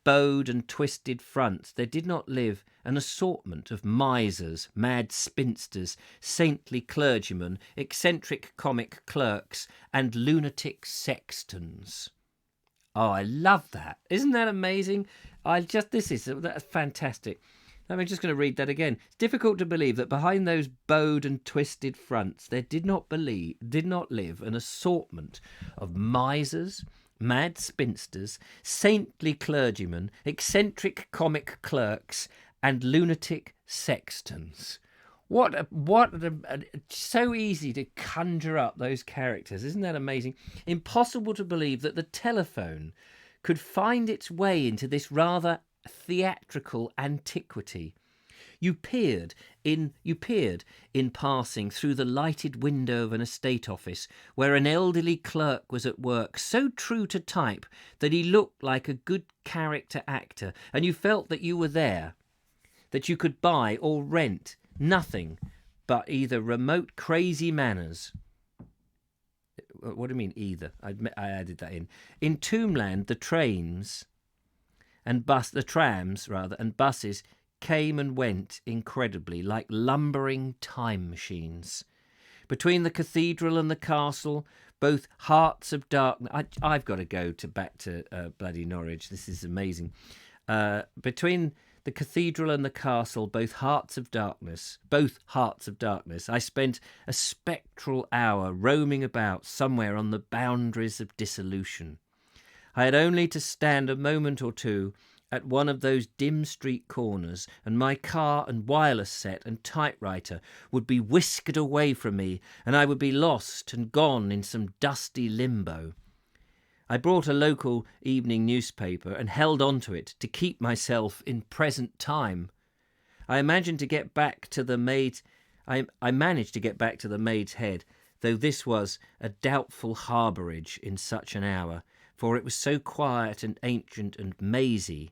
bowed and twisted fronts there did not live an assortment of misers, mad spinsters, saintly clergymen, eccentric comic clerks, and lunatic sextons. Oh, I love that. Isn't that amazing? That's fantastic. I'm just going to read that again. It's difficult to believe that behind those bowed and twisted fronts there did not live an assortment of misers, mad spinsters, saintly clergymen, eccentric comic clerks, and lunatic sextons. So easy to conjure up those characters. Isn't that amazing? Impossible to believe that the telephone could find its way into this rather theatrical antiquity. You peered in passing through the lighted window of an estate office where an elderly clerk was at work, so true to type that he looked like a good character actor, and you felt that you were there, that you could buy or rent nothing but either remote crazy manners. What do you mean either? I added that in. In Tombland, the trams and buses came and went incredibly, like lumbering time machines. Between the cathedral and the castle, both hearts of darkness. I've got to go back to bloody Norwich. This is amazing. Between the cathedral and the castle, both hearts of darkness. I spent a spectral hour roaming about somewhere on the boundaries of dissolution. I had only to stand a moment or two at one of those dim street corners, and my car and wireless set and typewriter would be whisked away from me, and I would be lost and gone in some dusty limbo. I brought a local evening newspaper and held on to it to keep myself in present time. I managed to get back to the maid's Head, though this was a doubtful harbourage in such an hour, for it was so quiet and ancient and mazy,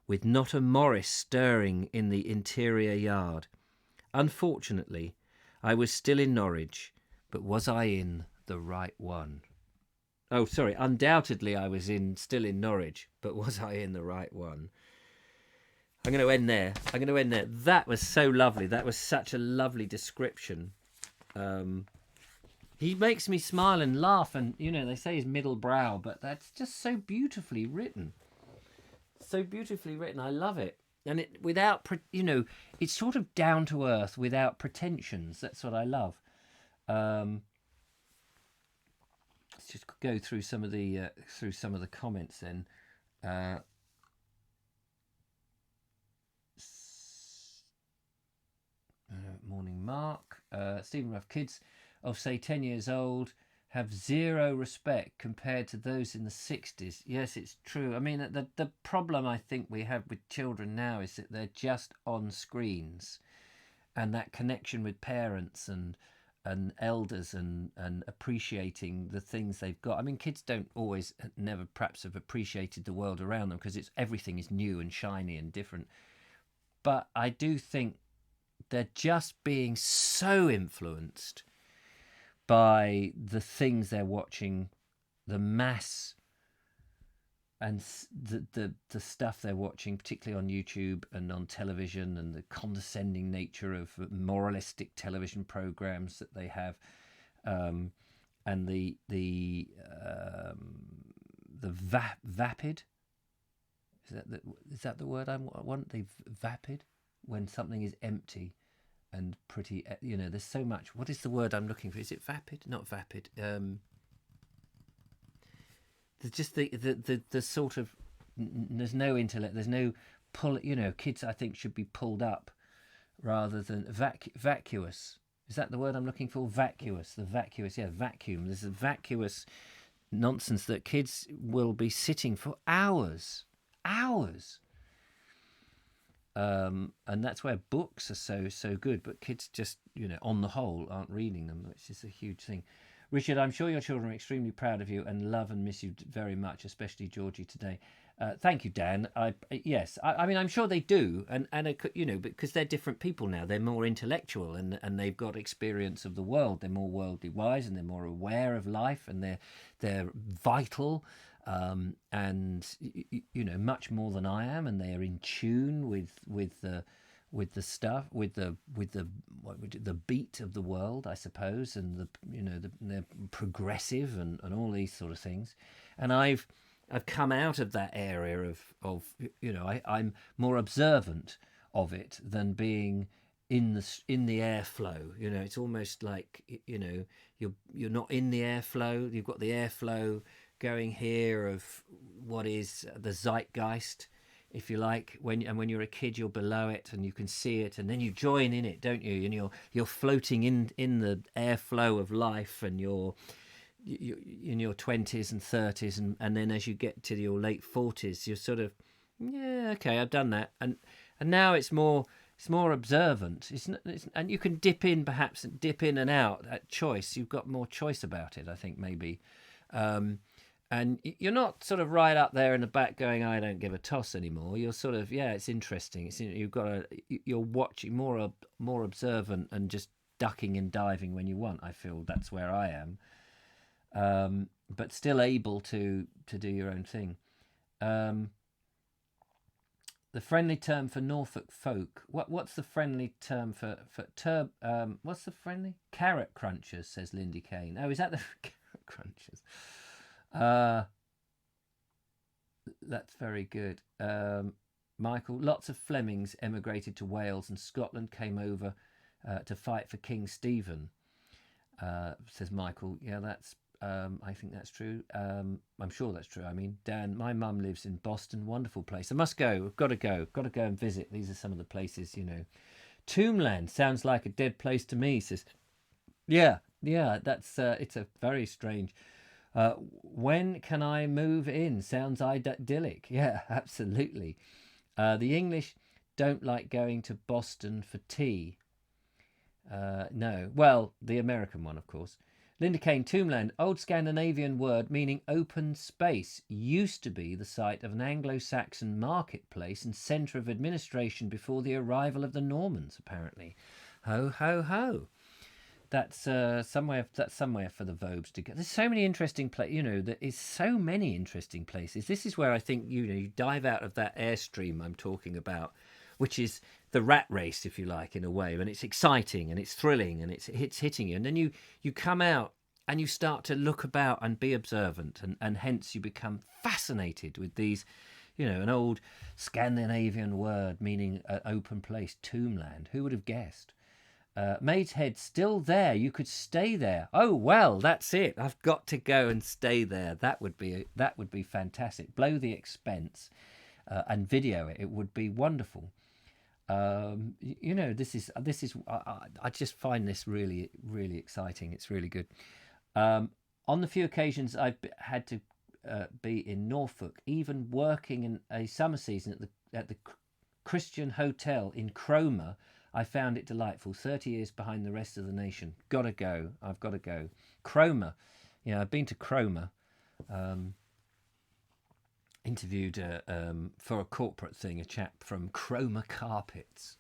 with not a Morris stirring in the interior yard. Unfortunately, I was still in Norwich, but was I in the right one? Oh, sorry, undoubtedly I was still in Norwich, but was I in the right one? I'm going to end there. That was so lovely. That was such a lovely description. He makes me smile and laugh, and, they say he's middlebrow, but that's just so beautifully written. So beautifully written. I love it. And it without, it's sort of down to earth without pretensions. That's what I love. Let's just go through some of the comments then. Morning, Mark. Stephen Ruff. Kids of, say, 10 years old have zero respect compared to those in the 60s. Yes, it's true. I mean, the problem I think we have with children now is that they're just on screens, and that connection with parents and elders and appreciating the things they've got. I mean, kids never perhaps have appreciated the world around them because everything is new and shiny and different. But I do think they're just being so influenced by the things they're watching, the mass and the stuff they're watching, particularly on YouTube and on television, and the condescending nature of moralistic television programs that they have, and the vapid. Is that the word I want? The vapid, when something is empty and pretty, there's so much. What is the word I'm looking for? Is it vapid? Not vapid. There's just the sort of, there's no intellect, there's no pull. Kids I think should be pulled up rather than vacuous. Is that the word I'm looking for? Vacuous. The vacuous, vacuum. There's a vacuous nonsense that kids will be sitting for hours. And that's where books are so good, but kids just, on the whole, aren't reading them, which is a huge thing. Richard, I'm sure your children are extremely proud of you and love and miss you very much, especially Georgie today. Thank you, Dan. Yes, I mean, I'm sure they do, and because they're different people now. They're more intellectual and they've got experience of the world. They're more worldly wise and they're more aware of life, and they're vital. And much more than I am, and they are in tune with the stuff, with the beat of the world, I suppose, and they're progressive and all these sort of things. And I've come out of that area of I'm more observant of it than being in the airflow. It's almost like you're not in the airflow. You've got the airflow going here of what is the zeitgeist, if you like. When you're a kid, you're below it and you can see it, and then you join in it, don't you? And you're floating in the airflow of life, and you're in your 20s and 30s, and then as you get to your late 40s, you're sort of, okay, I've done that, and now it's more observant. And you can dip in and out at choice. You've got more choice about it, I think, maybe. And you're not sort of right up there in the back going, I don't give a toss anymore. You're sort of, it's interesting. You're watching, more observant, and just ducking and diving when you want. I feel that's where I am, but still able to do your own thing. The friendly term for Norfolk folk. What's the friendly term for what's the friendly? Carrot crunchers, says Lindy Kane. Oh, is that the carrot crunchers? That's very good. Michael, lots of Flemings emigrated to Wales, and Scotland came over to fight for King Stephen, says Michael. Yeah, that's I think that's true. I'm sure that's true. I mean, Dan, my mum lives in Boston. Wonderful place. I must go. I've got to go. Got to go and visit. These are some of the places, you know. Tombland sounds like a dead place to me, says. Yeah, yeah, that's it's a very strange. When can I move in? Sounds idyllic. Yeah, absolutely. The English don't like going to Boston for tea. No. Well, the American one, of course. Linda Kane, Tombland, old Scandinavian word meaning open space, used to be the site of an Anglo-Saxon marketplace and centre of administration before the arrival of the Normans, apparently. Ho, ho, ho. That's somewhere. That's somewhere for the Vobes to go. There's so many interesting places. You know, there is so many interesting places. This is where I think you dive out of that airstream I'm talking about, which is the rat race, if you like, in a way. And it's exciting and it's thrilling and it's hitting you. And then you come out and you start to look about and be observant, and hence you become fascinated with these. You know, an old Scandinavian word meaning an open place, tombland. Who would have guessed? Maid's Head still there. You could stay there. Oh well, that's it. I've got to go and stay there. That would be fantastic. Blow the expense and video it. It would be wonderful. You know, this is. I just find this really exciting. It's really good. On the few occasions I've had to be in Norfolk, even working in a summer season at the Christian Hotel in Cromer, I found it delightful. 30 years behind the rest of the nation. Gotta go. I've got to go. Cromer. Yeah, I've been to Cromer. Interviewed for a corporate thing a chap from Cromer Carpets.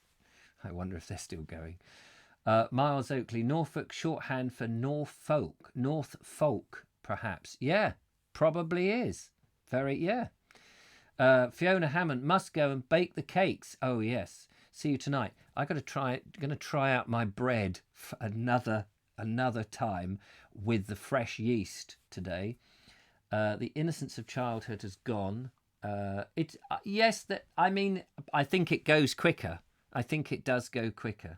I wonder if they're still going. Miles Oakley, Norfolk, shorthand for Norfolk. North Folk, perhaps. Yeah, probably is. Yeah. Fiona Hammond, must go and bake the cakes. Oh, yes. See you tonight. Going to try out my bread for another time with the fresh yeast today. The innocence of childhood has gone. Yes. I think it goes quicker. I think it does go quicker.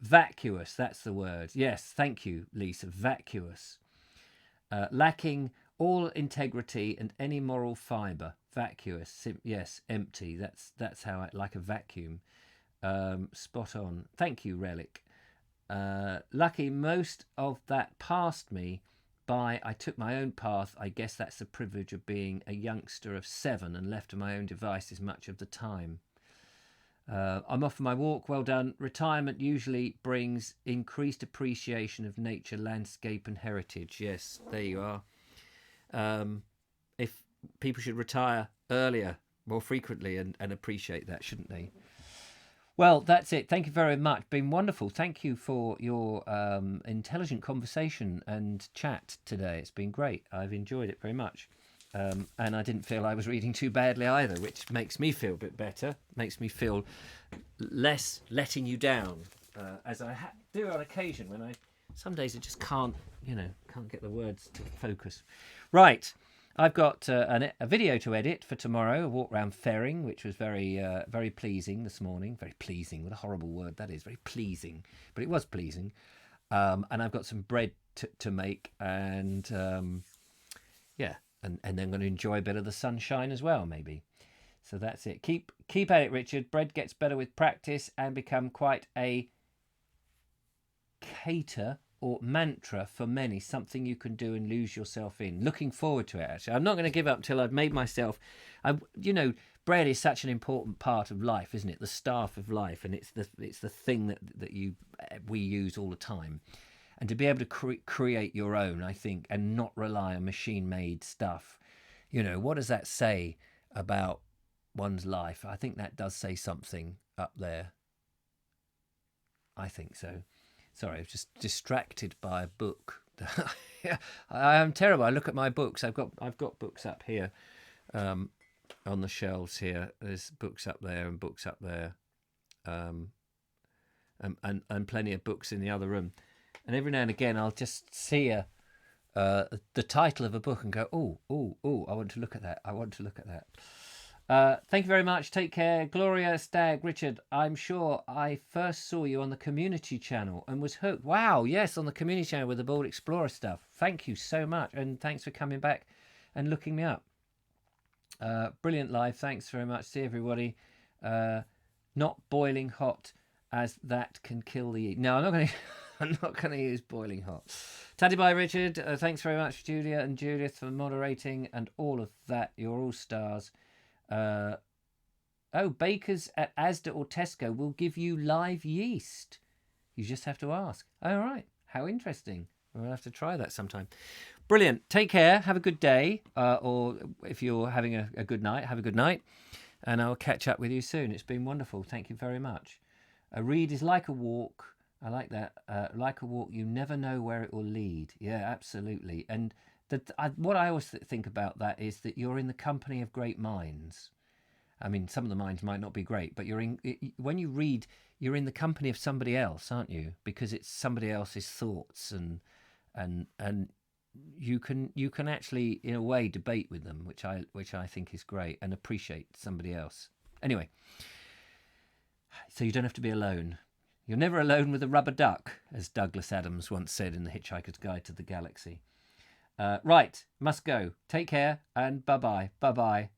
Vacuous. That's the word. Yes. Thank you, Lisa. Vacuous. Lacking all integrity and any moral fibre. Vacuous. Yes. Empty. That's how like a vacuum. Spot on. Thank you, Relic. Lucky most of that passed me by. I took my own path. I guess that's the privilege of being a youngster of 7 and left to my own devices much of the time. I'm off for my walk. Well done. Retirement usually brings increased appreciation of nature, landscape and heritage. Yes, there you are. If people should retire earlier, more frequently, and appreciate that, shouldn't they? Well, that's it. Thank you very much. Been wonderful. Thank you for your intelligent conversation and chat today. It's been great. I've enjoyed it very much. And I didn't feel I was reading too badly either, which makes me feel a bit better. Makes me feel less letting you down, as I do on occasion when some days I just can't get the words to focus. Right. I've got a video to edit for tomorrow, a walk round Ferring, which was very pleasing this morning. Very pleasing, what a horrible word that is, very pleasing. But it was pleasing. And I've got some bread to make, and yeah, and then I'm going to enjoy a bit of the sunshine as well, maybe. So that's it. Keep at it, Richard. Bread gets better with practice and become quite a cater or mantra for many, something you can do and lose yourself in. Looking forward to it, actually. I'm not going to give up till I've made myself. Bread is such an important part of life, isn't it? The staff of life, and it's the thing that we use all the time. And to be able to create your own, I think, and not rely on machine-made stuff. What does that say about one's life? I think that does say something up there. I think so. Sorry, I was just distracted by a book. I am terrible. I look at my books. I've got books up here, on the shelves here. There's books up there and books up there, and plenty of books in the other room. And every now and again, I'll just see the title of a book and go, oh, I want to look at that. Thank you very much. Take care. Gloria, Stag, Richard, I'm sure I first saw you on the community channel and was hooked. Wow, yes, on the community channel with the Bold Explorer stuff. Thank you so much. And thanks for coming back and looking me up. Brilliant live. Thanks very much. See everybody. Not boiling hot, as that can kill the. No, I'm not going to. I'm not going to use boiling hot. Taddy bye, Richard. Thanks very much, Julia and Judith, for moderating and all of that. You're all stars. Bakers at Asda or Tesco will give you live yeast. You just have to ask. All right. How interesting. We'll have to try that sometime. Brilliant. Take care. Have a good day. Or if you're having a good night, have a good night. And I'll catch up with you soon. It's been wonderful. Thank you very much. A read is like a walk. I like that. Like a walk, you never know where it will lead. Yeah, absolutely. And what I always think about that is that you're in the company of great minds. I mean, some of the minds might not be great, but when you read, you're in the company of somebody else, aren't you? Because it's somebody else's thoughts, and you can actually, in a way, debate with them, which I think is great, and appreciate somebody else. Anyway, so you don't have to be alone. You're never alone with a rubber duck, as Douglas Adams once said in The Hitchhiker's Guide to the Galaxy. Right, must go. Take care, and bye-bye. Bye-bye.